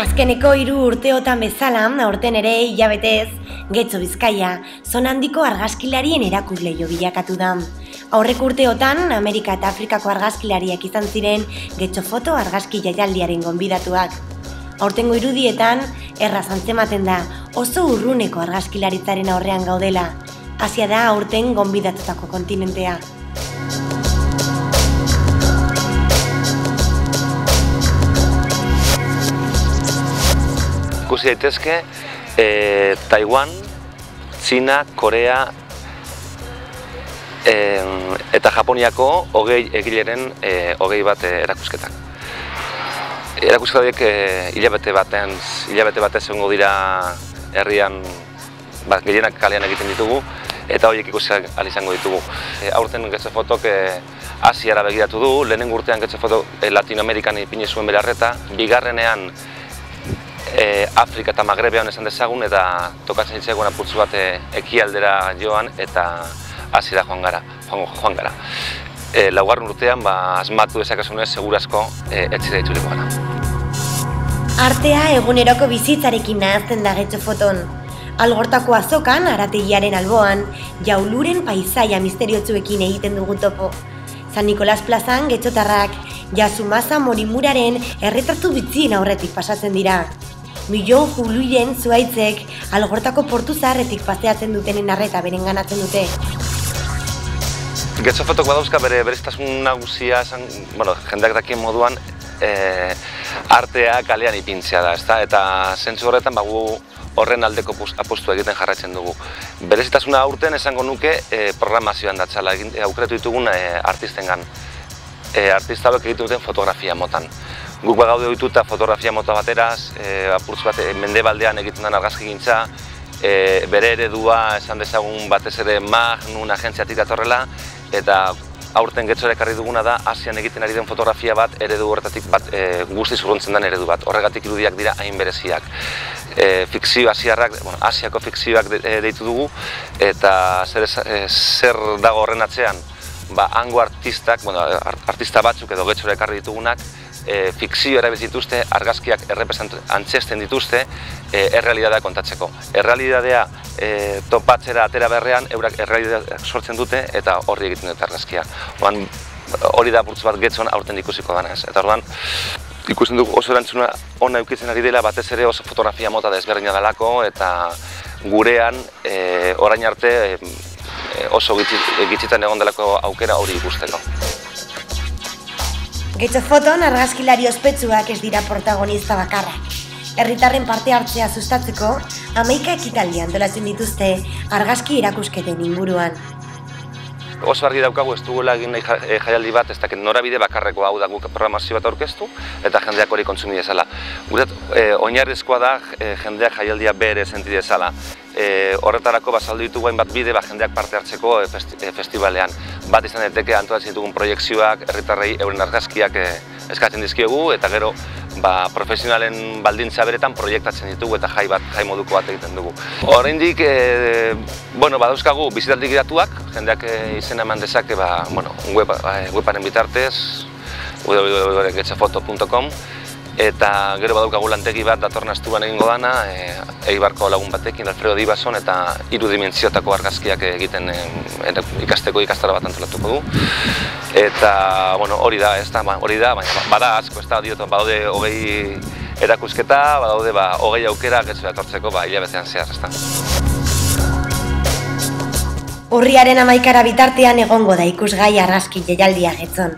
Azkeneko 3 urteotan bezala, aurten ere hilabetez, Getxo Bizkaia, zona handiko argazkilarien erakusleiho bilakatu da. Aurreko urteotan, Amerika eta Afrikako argazkilariak izan ziren Getxo Foto argazki jaialdiaren gonbidatuak. Aurtengo irudietan, erraz antzematen da, oso urruneko argazkilaritzaren aurrean gaudela. Asia da aurten gonbidatutako kontinentea. Ikusi daitezke, Taiwan, Txina, Korea eta Japoniako 20 egileren 21 erakusketak. Erakusketa horiek hilabete batez egongo dira herrian, gehienak kalean egiten ditugu, eta horiek ikusi ahal izango ditugu. Aurten Getxo Fotok Asiara begiratu du, lehenengo urtean Getxo Fotok Latinoamerikan ipini zuen bere arreta, bigarrenean Afrika eta Magrebean esan dezagun, eta tokatzen ditzegoen apurtzu bat ekialdera joan eta Asiara joan gara. Laugarren urtean asmatu dezakazunez segurazko etxera itzuliko gara. Artea eguneroko bizitzarekin nahazten da Getxo Foton. Algortako azokan, Arategiaren alboan, jauluren paisaia misteriotsuekin egiten dugu topo. San Nikolas plazan getxotarrak Yasumasa Morimuraren erretratu bitzien aurretik pasatzen dira. Milion juluien zuaitzek Algortako portu zaharretik paseatzen dutenen arreta berenganatzen dute. Getxo Fotok badauzka bereztasun nagusia, jendeak dakien moduan, artea kalean ipintzea da, eta zentzu horretan gu horren aldeko apostua egiten jarraitzen dugu. Berezitasuna aurten esango nuke programazioan datzala, aukeratu ditugun artistengan. Artista hauek egiten duten fotografia motan. Guk bagaude dituta fotografia mota bateraz, apurtz bat mendebaldean egiten den argazkigintza, bere eredua esan dezagun batez ere Magnum agentziatik datorrela, eta aurten Getxora ekarri duguna da Asian egiten ari den fotografia bat, eredu horretatik guztiz urruntzen den eredu bat. Horregatik irudiak dira hain bereziak. Fikzio asiarrak, Asiako fikzioak deitu dugu, eta zer dago horren atzean? Hango artistak, artista batzuk edo Getxora ekarri ditugunak, fikzio erabiltzen dituzte, argazkiak antzesten dituzte, errealitatea kontatzeko. Errealitatea topatzera atera berrean, eurak errealitatea sortzen dute eta horri egiten dute argazkia. Hori da apurtzu bat Getxon aurten ikusiko danez. Eta orduan, ikusten dugu oso erantzuna ona eukitzen ari dela, batez ere oso fotografia mota desberdina dalako, eta gurean orain arte oso gitzitan egon delako aukera hori ikusteko. Getxo Foton argazkilari ospetsuak ez dira protagonista bakarrak. Herritarren parte hartzea sustatzeko, 11 ekitaldi antolatzen dituzte argazki erakusketen inguruan. Oso argi daukagu ez dugula egin nahi jaialdi bat, ez dakit norabide bakarreko hau da guk programazio bat aurkeztu eta jendeak hori kontsumi dezala. Guretzat, oinarrizkoa da jendeak jaialdia bere senti dezala. Horretarako bazaldu ditugu hainbat bide jendeak parte hartzeko festivalean. Bat izan daiteke antolatzen ditugun proiekzioak, herritarrei euren argazkiak eskatzen dizkiegu, eta gero profesionalen baldintza beretan proiektatzen ditugu eta jai moduko bat egiten dugu. Oraindik badauzkagu bizitaldi gidatuak, jendeak izena eman dezake webaren bitartez, www.getxofoto.com, eta gero badaukagu lantegi bat datorren astuan egingo dana, Eibarko lagun batekin, Alfredo Dibason, eta 3 dimentsiotako argazkiak egiten ikasteko ikastaro bat antolatuko du. Eta hori da, baina bada asko, badaude 20 erakusketa, badaude 20 aukera Getxora etortzeko hilabetean zehar. Urriaren 11 bitartean egongo da ikusgai argazki jaialdia Getxon.